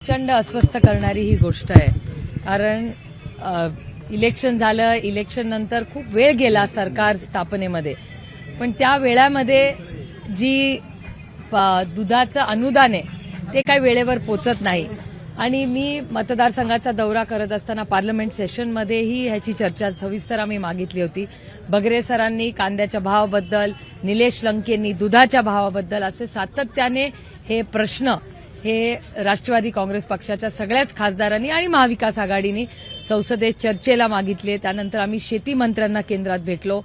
प्रचंड अस्वस्थ करणारी ही गोष्ट आहे. कारण इलेक्शन झालं, इलेक्शन नंतर खूप वेळ गेला सरकार स्थापनेमध्ये, पण त्या वेळामध्ये जी दुधाचं अनुदान आहे ते काही वेळेवर पोचत नाही. आणि मी मतदारसंघाचा दौरा करत असताना पार्लमेंट सेशनमध्येही ह्याची चर्चा सविस्तर आम्ही मागितली होती. बगरे सरांनी कांद्याच्या भावाबद्दल, निलेश लंकेंनी दुधाच्या भावाबद्दल असे सातत्याने हे प्रश्न हे राष्ट्रवादी काँग्रेस पक्षाच्या सगळ्याच खासदारांनी आणि महाविकास आघाडीने संसदेत चर्चेला मागितले. त्यानंतर आम्ही शेती मंत्र्यांना केंद्रात भेटलो,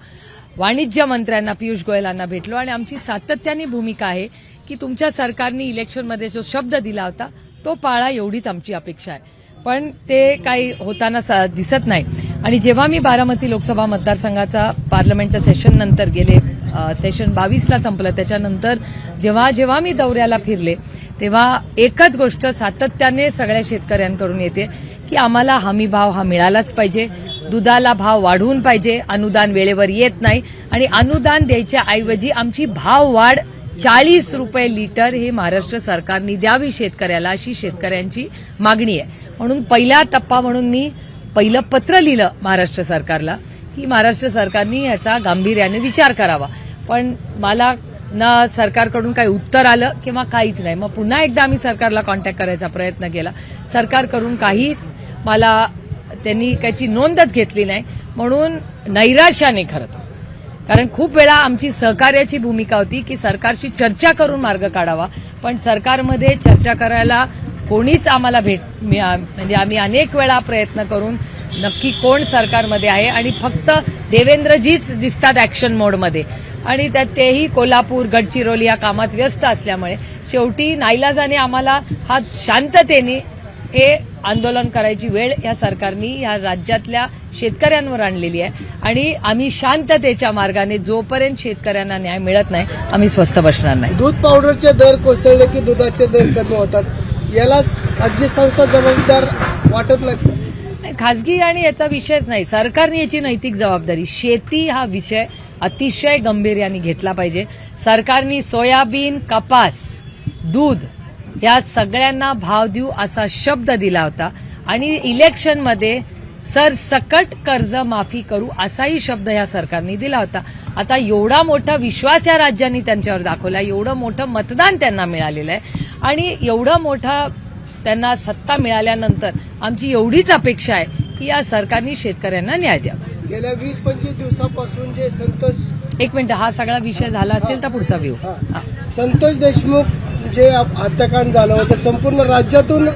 वाणिज्य मंत्र्यांना पियुष गोयलांना भेटलो आणि आमची सातत्याने भूमिका आहे की तुमच्या सरकारने इलेक्शनमध्ये जो शब्द दिला होता तो पाळा, एवढीच आमची अपेक्षा आहे. पण ते काही होताना दिसत नाही. आणि जेव्हा मी बारामती लोकसभा मतदारसंघाचा पार्लमेंटच्या सेशन नंतर गेले, सेशन 22ला संपलं, त्याच्यानंतर जेव्हा मी दौऱ्याला फिरले तेव्हा एकच गोष्ट सातत्याने सगळ्या शेतकऱ्यांकडून येते की आम्हाला हमी भाव हा मिळालाच पाहिजे, दुधाला भाव वाढवून पाहिजे, अनुदान वेळेवर येत नाही आणि अनुदान द्यायच्या ऐवजी आमची भाव वाढ 40 रुपये लिटर हे महाराष्ट्र सरकारने द्यावी शेतकऱ्याला, अशी शेतकऱ्यांची मागणी आहे. म्हणून पहिला टप्पा म्हणून मी पहिलं पत्र लिहिलं महाराष्ट्र सरकारला की महाराष्ट्र सरकारने याचा गांभीर्याने विचार करावा. पण मला ना सरकारकडून काही उत्तर आलं किंवा काहीच नाही. मग पुन्हा एकदा आम्ही सरकारला कॉन्टॅक्ट करायचा प्रयत्न केला, सरकारकडून काहीच मला त्यांनी त्याची नोंदच घेतली नाही. म्हणून नैराश्याने खरं तर, कारण खूप वेळा आमची सहकार्याची भूमिका होती की सरकारशी चर्चा करून मार्ग काढावा, पण सरकारमध्ये चर्चा करायला कोणीच आम्हाला म्हणजे आम्ही अनेक वेळा प्रयत्न करून नक्की कोण सरकारमध्ये आहे आणि फक्त देवेंद्रजीच दिसतात ऍक्शन मोडमध्ये आणि त्यात तेही कोल्हापूर, गडचिरोली या कामात व्यस्त असल्यामुळे शेवटी नाईलाजाने आम्हाला हा शांततेने हे आंदोलन करायची वेळ या सरकारने या राज्यातल्या शेतकऱ्यांवर आणलेली आहे. आणि आम्ही शांततेच्या मार्गाने जोपर्यंत शेतकऱ्यांना न्याय मिळत नाही आम्ही स्वस्थ बसणार नाही. दूध पावडरचे दर कोसळले की दुधाचे दर कमी होतात, यालाच खाजगी संस्था जबाबदार वाटत नाही. खाजगी आणि याचा विषयच नाही, सरकारने याची नैतिक जबाबदारी, शेती हा विषय अतिशय गंभीर्याने घेतला पाहिजे. सरकारने सोयाबीन, कपास, दूध या सगळ्यांना भाव देऊ असा शब्द दिला होता आणि इलेक्शनमध्ये सरसकट कर्ज माफी करू असाही शब्द या सरकारने दिला होता. आता एवढा मोठा विश्वास या राज्यांनी त्यांच्यावर दाखवला, एवढं मोठं मतदान त्यांना मिळालेलं आहे आणि एवढं मोठा त्यांना सत्ता मिळाल्यानंतर आमची एवढीच अपेक्षा आहे की या सरकारने शेतकऱ्यांना न्याय द्यावा. गेल्या 20-25 दिवसापासून जे संतोष, एक मिनिट, हा सगळा विषय झाला असेल तर पुढचा व्ह्यू. संतोष देशमुख जे हत्याकांड झालं होतं, संपूर्ण राज्यातून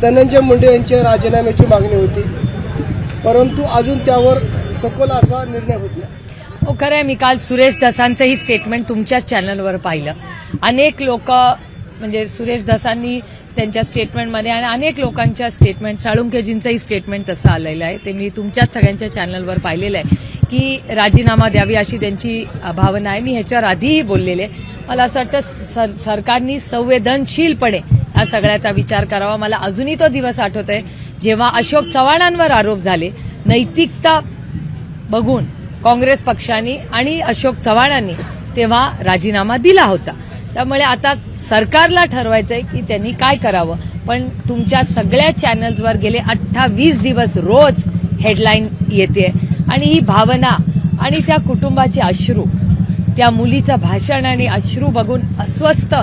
धनंजय मुंडे यांच्या राजीनाम्याची मागणी होती, परंतु अजून त्यावर सखोल असा निर्णय होत नाही. हो, खरं आहे. मी काल सुरेश धसांचंही स्टेटमेंट तुमच्याच चॅनलवर पाहिलं. अनेक लोक म्हणजे सुरेश धसांनी त्यांच्या स्टेटमेंटमध्ये आणि अनेक लोकांच्या स्टेटमेंट, साळुंखेजींचंही स्टेटमेंट तसं आलेलं आहे, ते मी तुमच्याच सगळ्यांच्या चॅनलवर पाहिलेलं आहे की राजीनामा द्यावी अशी त्यांची भावना आहे. मी ह्याच्यावर आधीही बोललेले. मला असं वाटतं सरकारने संवेदनशीलपणे या सगळ्याचा विचार करावा. मला अजूनही तो दिवस आठवतोय जेव्हा अशोक चव्हाणांवर आरोप झाले, नैतिकता बघून काँग्रेस पक्षाने आणि अशोक चव्हाणांनी तेव्हा राजीनामा दिला होता. त्यामुळे आता सरकारला ठरवायचंय की त्यांनी काय करावं. पण तुमच्या सगळ्या चॅनल्सवर गेले 28 दिवस रोज हेडलाईन येते आणि ही भावना आणि त्या कुटुंबाचे अश्रू, त्या मुलीचं भाषण आणि अश्रू बघून अस्वस्थ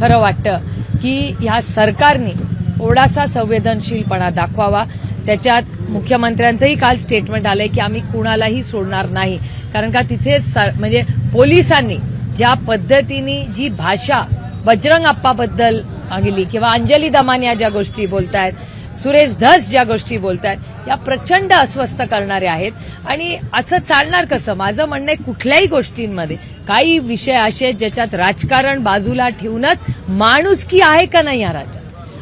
खरं वाटतं की ह्या सरकारने थोडासा संवेदनशीलपणा दाखवावा. त्याच्यात मुख्यमंत्र्यांचंही काल स्टेटमेंट आलंय की आम्ही कुणालाही सोडणार नाही, कारण का तिथे म्हणजे पोलिसांनी ज्या पद्धतीने जी भाषा बजरंग अप्पाबद्दल मागली किंवा अंजली दमानिया ज्या गोष्टी बोलतायत, सुरेश धस ज्या गोष्टी बोलतायत, या प्रचंड अस्वस्थ करणाऱ्या आहेत. आणि असं चालणार कसं? माझं म्हणणं आहे कुठल्याही गोष्टींमध्ये काही विषय असे आहेत ज्याच्यात राजकारण बाजूला ठेवूनच माणुसकी आहे का नाही या राज्यात.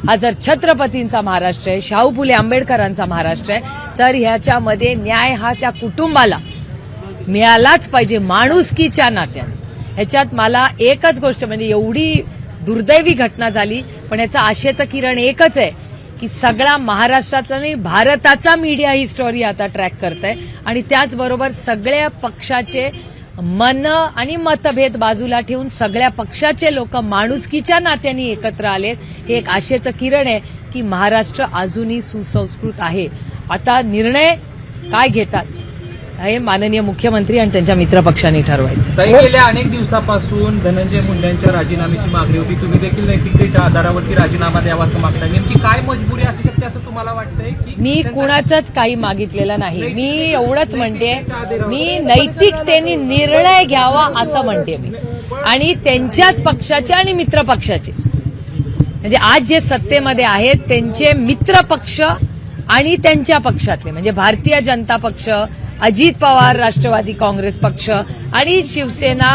हा जर छत्रपतींचा महाराष्ट्र आहे, शाहू फुले आंबेडकरांचा महाराष्ट्र आहे, तर ह्याच्यामध्ये न्याय हा त्या कुटुंबाला मिळालाच पाहिजे माणुसकीच्या नात्याने. ह्याच्यात मला एकच गोष्ट म्हणजे एवढी दुर्दैवी घटना झाली, पण याचं आशेचं किरण एकच आहे की सगळा महाराष्ट्रातला नाही भारताचा मीडिया ही स्टोरी आता ट्रॅक करत आहे आणि त्याचबरोबर सगळ्या पक्षाचे मन आणि मतभेद बाजूला ठेवून सगळ्या पक्षाचे लोक माणुसकीच्या नात्याने एकत्र आलेत. हे एक आशेचं किरण आहे की महाराष्ट्र अजूनही सुसंस्कृत आहे. आता निर्णय काय घेतात हे माननीय मुख्यमंत्री आणि त्यांच्या मित्रपक्षांनी ठरवायचं. ताई, गेल्या अनेक दिवसापासून धनंजय मुंडेंच्या राजीनाम्याची मागणी होती. तुम्ही देखील नैतिकतेच्या आधारावरती राजीनामा द्यावा असं मागताय. नेमकी काय मजबुरी असू शकते असं तुम्हाला वाटतंय? की मी कुणाचंच काही मागितलेलं नाही. मी एवढंच म्हणते, मी नैतिकतेने निर्णय घ्यावा असं म्हणते मी, आणि त्यांच्याच पक्षाचे आणि मित्र पक्षाचे, म्हणजे आज जे सत्तेमध्ये आहेत त्यांचे मित्र पक्ष आणि त्यांच्या पक्षातले म्हणजे भारतीय जनता पक्ष, अजित पवार राष्ट्रवादी काँग्रेस पक्ष आणि शिवसेना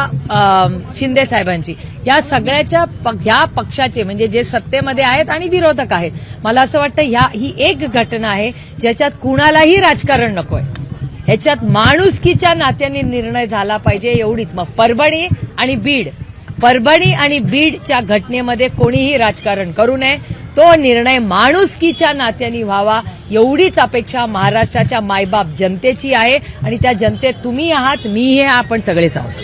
शिंदे साहेबांची, या सगळ्याच्या ह्या पक्षाचे म्हणजे जे सत्तेमध्ये आहेत आणि विरोधक आहेत. मला असं वाटतं ही एक घटना आहे ज्याच्यात कुणालाही राजकारण नकोय. ह्याच्यात माणुसकीच्या नात्याने निर्णय झाला पाहिजे, एवढीच. मग परभणी आणि बीडच्या घटनेमध्ये कोणीही राजकारण करू नये. तो निर्णय माणुसकीच्या नात्याने व्हावा, एवढीच अपेक्षा महाराष्ट्राच्या मायबाप जनतेची आहे. आणि त्या जनतेत तुम्ही आहात, मी हे, आपण सगळेच आहोत.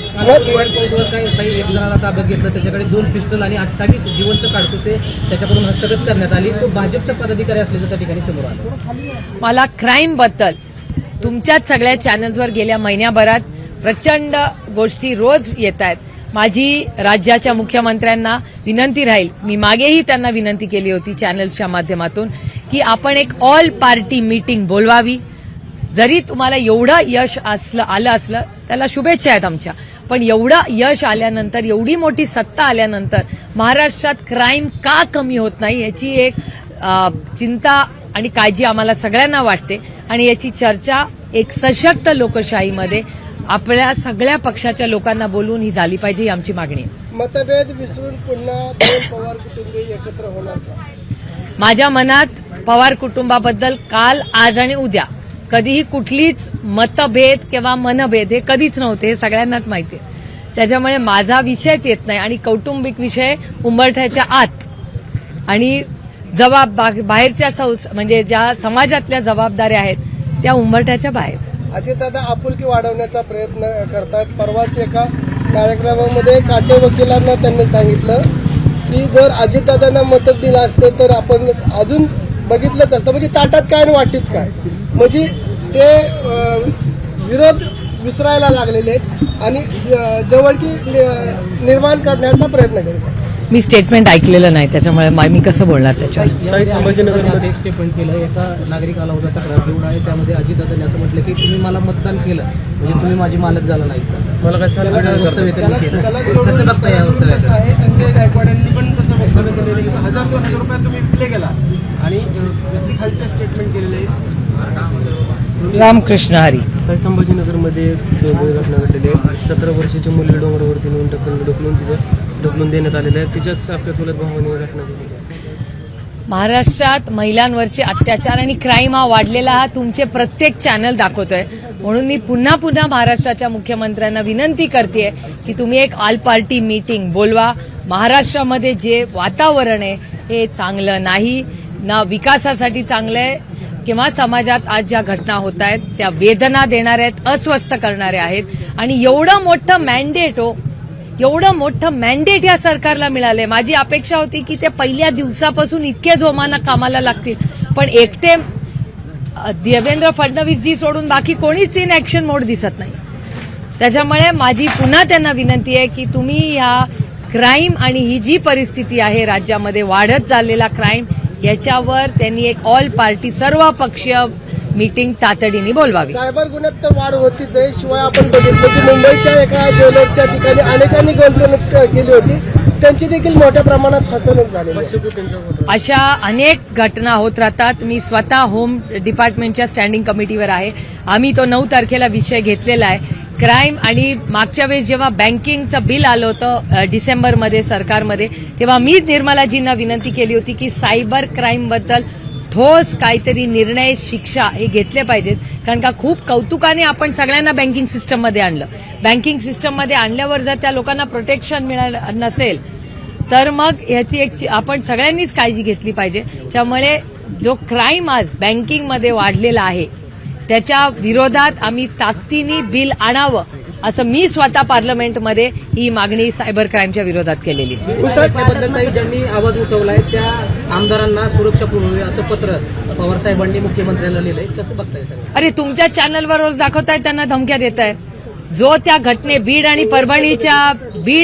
एक जणाला ताब्यात घेतलं, त्याच्याकडे 2 पिस्टल आणि 28 जिवंत काढतोते त्याच्याकडून हस्तगत करण्यात आली. तो भाजपचा पदाधिकारी असल्याचं त्या ठिकाणी समोर आलं. मला क्राईम बद्दल तुमच्याच सगळ्या चॅनल्सवर गेल्या महिन्याभरात प्रचंड गोष्टी रोज येत आहेत. माझी राज्याच्या मुख्यमंत्र्यांना विनंती राहील, मी मागेही त्यांना विनंती केली होती चॅनल्सच्या माध्यमातून, की आपण एक ऑल पार्टी मीटिंग बोलवावी. जरी तुम्हाला एवढं यश आलं असलं त्याला शुभेच्छा आहेत आमच्या, पण एवढं यश आल्यानंतर, एवढी मोठी सत्ता आल्यानंतर महाराष्ट्रात क्राईम का कमी होत नाही याची एक चिंता आणि काळजी आम्हाला सगळ्यांना वाटते. आणि याची चर्चा एक सशक्त लोकशाहीमध्ये आपल्या सगळ्या पक्षाच्या लोकांना बोलून ही झाली पाहिजे, ही आमची मागणी आहे. मतभेद विसरून पुन्हा 2 पवार कुटुंबीय एकत्र होणार का? माझ्या मनात पवार कुटुंबाबद्दल काल, आज आणि उद्या कधीही कुठलीच मतभेद किंवा मनभेद हे कधीच नव्हते, हे सगळ्यांनाच माहिती आहे. त्याच्यामुळे माझा विषयच येत नाही. आणि कौटुंबिक विषय उंबरठ्याच्या आत आणि बाहेरच्या म्हणजे ज्या समाजातल्या जबाबदाऱ्या आहेत त्या उंबरठ्याच्या बाहेर. अजितदादा आपुलकी वाढवण्याचा प्रयत्न करतात. परवाच एका कार्यक्रमामध्ये काटे वकिलांना त्यांनी सांगितलं की जर अजितदादांना मत दिलं असतं तर आपण अजून बघितलंच असतं. म्हणजे ताटात काय आणि वाटीत काय, म्हणजे ते विरोध विसरायला लागलेले आहेत आणि जवळकी निर्माण करण्याचा प्रयत्न करत आहेत. मी स्टेटमेंट ऐकलेलं नाही, त्याच्यामुळे मी कसं बोलणार त्याच्यावर. संभाजीनगरमध्ये एक स्टेटमेंट केलं, एका नागरिकाला होता तक्रार घेऊन आहे, त्यामध्ये अजितदादांनी असं म्हटलं की तुम्ही मला मतदान केलं म्हणजे तुम्ही माझी मालक झाला नाही. मला कसं वक्तव्य त्यांनी केलं, कसं बघता या वक्तव्यात? संजय गायकवाडांनी पण तसं वक्तव्य केलेलं की 1000-2000 रुपयात तुम्ही विकले गेला आणि व्यक्ती खालच्या स्टेटमेंट केलेले आहेत. रामकृष्ण हरी. संभाजीनगरमध्ये 2 घटना घडलेल्या आहेत. 17 वर्षाच्या मुली डोंगरावरती नेऊन ढकलून देण्यात आलेल्या आहेत. त्याच्याच आपल्या चुलत भावाने घटना घडली. महाराष्ट्रात महिलांवरचे अत्याचार आणि क्राईम हा वाढलेला हा तुमचे प्रत्येक चॅनल दाखवतोय. म्हणून मी पुन्हा महाराष्ट्राच्या मुख्यमंत्र्यांना विनंती करते की तुम्ही एक ऑल पार्टी मीटिंग बोलवा. महाराष्ट्रामध्ये जे वातावरण आहे हे चांगलं नाही, ना विकासासाठी चांगलं आहे किंवा समाजात आज ज्या घटना होत आहेत त्या वेदना देणाऱ्या आहेत, अस्वस्थ करणाऱ्या आहेत. आणि एवढं मोठं मॅन्डेट या सरकारला मिळालंय. माझी अपेक्षा होती की ते पहिल्या दिवसापासून इतके जोमानं कामाला लागतील, पण एकटे देवेंद्र फडणवीसजी सोडून बाकी कोणीच इन ऍक्शन मोड दिसत नाही. त्याच्यामुळे माझी पुन्हा त्यांना विनंती आहे की तुम्ही या क्राईम आणि ही जी परिस्थिती आहे राज्यामध्ये वाढत चाललेला क्राईम, याच्यावर त्यांनी एक ऑल पार्टी सर्वपक्षीय मीटिंग तातडीने बोलवावी. सायबर गुन्ह्यात तर वाढ होतीच आहे. शिवाय आपण बघितलं की मुंबईच्या एका ज्वेलर्सच्या ठिकाणी अनेकांनी गुंतवणूक केली होती, त्यांची देखील मोठ्या प्रमाणात फसवणूक झाली. अशा अनेक घटना होत राहतात. मी स्वतः होम डिपार्टमेंटच्या स्टँडिंग कमिटीवर आहे. आम्ही तो 9 तारखेला विषय घेतलेला आहे क्राईम. आणि मागच्या वेळेस जेव्हा बँकिंगचं बिल आलं होतं डिसेंबरमध्ये सरकारमध्ये, तेव्हा मी निर्मलाजींना विनंती केली होती की सायबर क्राईमबद्दल ठोस काहीतरी निर्णय, शिक्षा हे घेतले पाहिजेत. कारण का खूप कौतुकाने आपण सगळ्यांना बँकिंग सिस्टममध्ये आणलं. बँकिंग सिस्टममध्ये आणल्यावर जर त्या लोकांना प्रोटेक्शन मिळालं नसेल तर मग याची आपण सगळ्यांनीच काळजी घेतली पाहिजे. त्यामुळे जो क्राईम आज बँकिंगमध्ये वाढलेला आहे त्याच्या विरोधात आम्ही ताकदीने बिल आणावं असं मी स्वतः पार्लमेंटमध्ये ही मागणी सायबर क्राईमच्या विरोधात केलेली. घटनेबद्दल काही ज्यांनी आवाज उठवलाय त्या आमदारांना सुरक्षा पुरवावी असं पत्र पवार साहेबांनी मुख्यमंत्र्यांना लिहिलंय. कसं बघताय सगळं? अरे तुमच्या चॅनलवर रोज दाखवतायत, त्यांना धमक्या देतायत. जो त्या बीड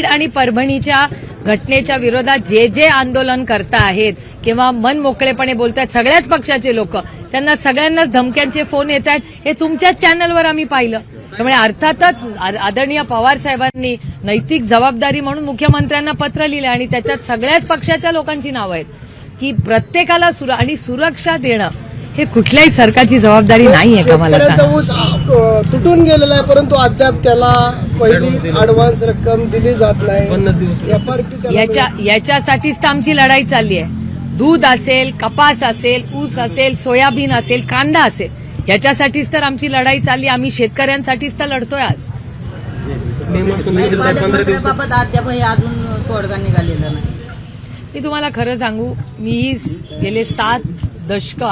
आणि परभणीच्या घटनेच्या विरोधात जे जे आंदोलन करता आहेत किंवा मन मोकळेपणे बोलतायत सगळ्याच पक्षाचे लोक, त्यांना सगळ्यांनाच धमक्यांचे फोन येत आहेत. हे तुमच्याच चॅनलवर आम्ही पाहिलं. त्यामुळे अर्थातच आदरणीय पवार साहेबांनी नैतिक जबाबदारी म्हणून मुख्यमंत्र्यांना पत्र लिहिलं आणि त्याच्यात सगळ्याच पक्षाच्या लोकांची नावं आहेत की प्रत्येकाला सुरक्षा देणं हे कुठल्याही सरकारची जबाबदारी नाहीये का मला शेतकऱ्यांचा सांगा. ऊस तुटून गेलेला आहे, परंतु अद्याप त्याला पहिली ऍडव्हान्स रक्कम दिली जात नाही. 50 दिवस FRP याच्यासाठीच तर आमची लढाई चालली आहे. दूध असेल, कपास असेल, ऊस असेल, सोयाबीन असेल, कांदा असेल, याच्यासाठीच तर आमची लढाई चालली. आम्ही शेतकऱ्यांसाठीच तर लढतोय आज. मे महसूल निधी 15 दिवस बाबत अद्याप हे अजून तोडगा निघालेला नाही. मी तुम्हाला खरं सांगू, मी गेले 7 दशकं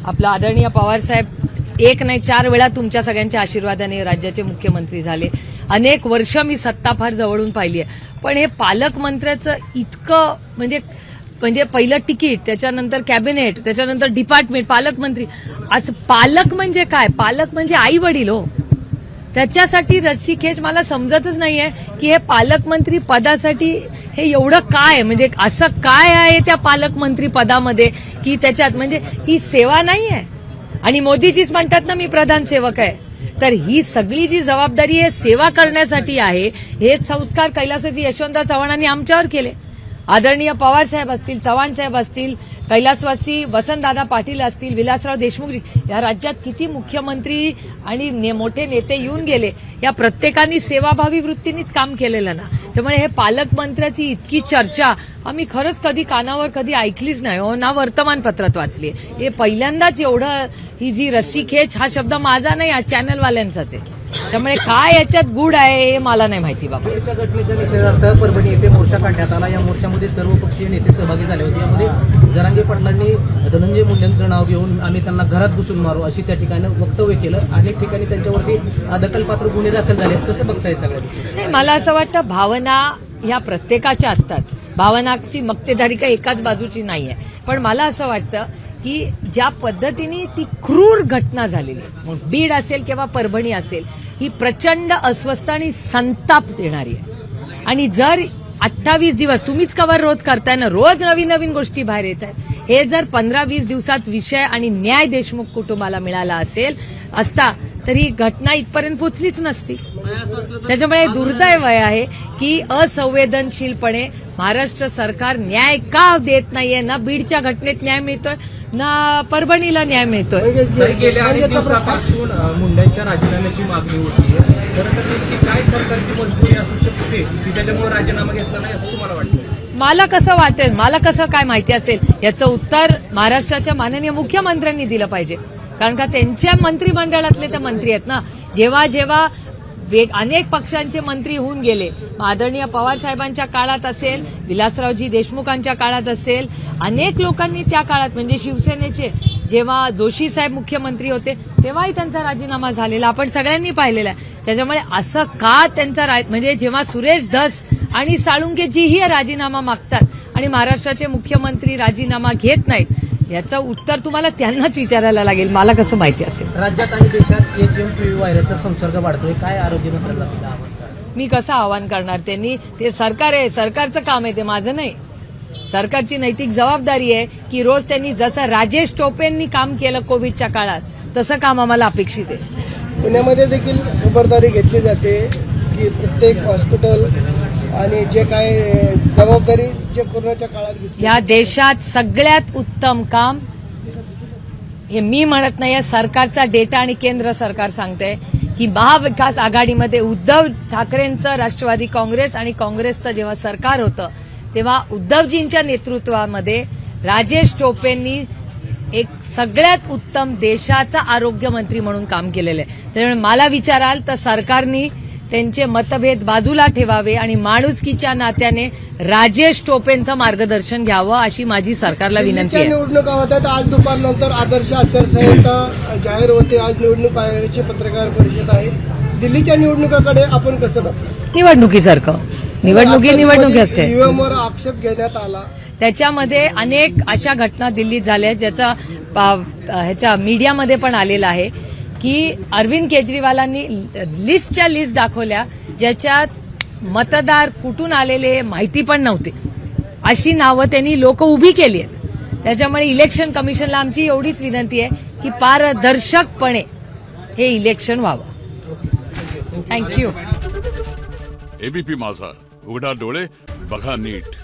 आपला आदरणीय पवारसाहेब 1 नाही 4 वेळा तुमच्या सगळ्यांच्या आशीर्वादाने राज्याचे मुख्यमंत्री झाले. अनेक वर्ष मी सत्ता फार जवळून पाहिली आहे. पण हे पालकमंत्र्याचं इतकं म्हणजे पहिलं तिकीट, त्याच्यानंतर कॅबिनेट, त्याच्यानंतर डिपार्टमेंट, पालकमंत्री, असं पालक म्हणजे काय? पालक म्हणजे आई वडील हो. त्याच्यासाठी रस्सीखेच मला समजतच नाहीये की हे पालकमंत्री पदासाठी हे एवढं काय, म्हणजे असं काय आहे त्या पालकमंत्री पदामध्ये की त्याच्यात म्हणजे ही सेवा नाही आहे. आणि मोदीजीच म्हणतात ना मी प्रधान सेवक आहे. तर ही सगळी जी जबाबदारी आहे सेवा करण्यासाठी आहे. हे संस्कार कैलासवासी यशवंतराव चव्हाणांनी आमच्यावर केले. आदरणीय पवार साहेब असतील, चव्हाण साहेब असतील, कैलासवासी वसंतदादा पाटील असतील, विलासराव देशमुख, या राज्यात किती मुख्यमंत्री आणि मोठे नेते येऊन गेले. या प्रत्येकाने सेवाभावी वृत्तीनेच काम केलेलं ना. त्यामुळे हे पालकमंत्र्याची इतकी चर्चा आम्ही खरंच कधी कानावर कधी ऐकलीच नाही हो, ना वर्तमानपत्रात वाचली. हे पहिल्यांदाच एवढं ही जी रस्सीखेच हा शब्द माझा नाही, हा चॅनलवाल्यांचाच आहे. त्यामुळे काय याच्यात गुड आहे हे मला नाही माहिती बाबा. बीडच्या घटनेच्या निषेधार्थ परभणी येथे मोर्चा काढण्यात आला. या मोर्चामध्ये सर्व पक्षीय नेते सहभागी झाले होते. यामध्ये जरांगे पाटलांनी धनंजय मुंडेंचं नाव घेऊन आम्ही त्यांना घरात घुसून मारू अशी त्या ठिकाणी वक्तव्य केलं. अनेक ठिकाणी त्यांच्यावरती दखलपात्र गुन्हे दाखल झाले. कसं बघताय सगळ्यांनी? नाही, मला असं वाटतं भावना ह्या प्रत्येकाच्या असतात. भावनाची मक्तेदारी काही एकाच बाजूची नाहीये. पण मला असं वाटतं की ज्या पद्धतीने ती क्रूर घटना झालेली, मग बीड असेल किंवा परभणी असेल, ही प्रचंड अस्वस्थ आणि संताप देणारी आहे. आणि जर 28 दिवस तुम्हीच कव्हर रोज करताय ना, रोज नवीन नवीन गोष्टी बाहेर येत आहेत. हे जर 15-20 दिवसात विषय आणि न्याय देशमुख कुटुंबाला मिळाला असता तर ही घटना इथपर्यंत पोचलीच नसती. त्याच्यामुळे दुर्दैव आहे की असंवेदनशीलपणे महाराष्ट्र सरकार न्याय का देत नाहीये. ना बीडच्या घटनेत न्याय मिळतोय, ना परभणीला न्याय मिळतोय. गेल्या अनेक दिवसापासून मुंडेंच्या राजीनाम्याची मागणी होती. खरं तर नेमकी काय सरकारची मजबुरी असू शकते की त्याच्यामुळे राजीनामा घेतला नाही असं तुम्हाला वाटतं? मला कसं वाटेल, मला कसं काय माहिती असेल याचं उत्तर महाराष्ट्राच्या माननीय मुख्यमंत्र्यांनी दिलं पाहिजे. कारण का त्यांच्या मंत्रिमंडळातले ते मंत्री आहेत ना. जेव्हा अनेक पक्षांचे मंत्री होऊन गेले, आदरणीय पवार साहेबांच्या काळात असेल, विलासरावजी देशमुखांच्या काळात असेल, अनेक लोकांनी त्या काळात म्हणजे शिवसेनेचे जेव्हा जोशी साहेब मुख्यमंत्री होते तेव्हाही त्यांचा राजीनामा झालेला आपण सगळ्यांनी पाहिलेला आहे. त्याच्यामुळे असं का त्यांचा म्हणजे जेव्हा सुरेश धस आणि साळुंकेजीही राजीनामा मागतात आणि महाराष्ट्राचे मुख्यमंत्री राजीनामा घेत नाहीत, याचं उत्तर तुम्हाला त्यांनाच विचारायला लागेल. मला कसं माहिती असेल. राज्यात आणि देशात HMPV व्हायरसचा संसर्ग वाढतोय. काय आरोग्य मंत्रालयाला आवाहन करा? मी कसं आवाहन करणार? त्यांनी ते सरकार आहे, सरकारचं काम आहे, ते माझं नाही. सरकारची नैतिक जबाबदारी आहे की रोज त्यांनी जसं राजेश टोपेंनी काम केलं कोविडच्या काळात तसं काम आम्हाला अपेक्षित आहे. पुण्यामध्ये देखील खबरदारी घेतली जाते की प्रत्येक हॉस्पिटल आणि जे काय जबाबदारी जे कोरोनाच्या काळात घेतली, या देशात सगळ्यात उत्तम काम हे मी म्हणत नाही, सरकारचा डेटा आणि केंद्र सरकार सांगते की महाविकास आघाडीमध्ये उद्धव ठाकरेंचं राष्ट्रवादी काँग्रेस आणि काँग्रेसचं जेव्हा सरकार होतं तेव्हा उद्धवजींच्या नेतृत्वामध्ये राजेश टोपेंनी एक सगळ्यात उत्तम देशाचा आरोग्यमंत्री म्हणून काम केलेलं आहे. त्यामुळे मला विचाराल तर सरकारने त्यांचे मतभेद बाजूला ठेवावे आणि माणुसकीच्या नात्याने राजेश टोपेंचं मार्गदर्शन घ्यावं अशी माझी सरकारला विनंती आहे. निवडणुका होत आहेत. आज दुपारनंतर आदर्श आचारसंहिता जाहीर होते. आज निवडणूक आयोगाची पत्रकार परिषद आहे. दिल्लीच्या निवडणुकाकडे आपण कसं बघतो? निवडणुकीसारखं निवडणुकी असते. ईव्हीएमवर आक्षेप घेण्यात आला. त्याच्यामध्ये अनेक अशा घटना दिल्लीत झाल्या ज्याचा ह्याच्या मीडियामध्ये पण आलेला आहे की अरविंद केजरीवालांनी लिस्टच्या लिस्ट दाखवल्या ज्याच्यात मतदार कुठून आलेले माहिती पण नव्हते, अशी नावं त्यांनी लोक उभी केली आहेत. त्याच्यामुळे इलेक्शन कमिशनला आमची एवढीच विनंती आहे की पारदर्शकपणे हे इलेक्शन व्हावं. थँक्यू. एबीपी माझा, उघडा डोळे बघा नीट.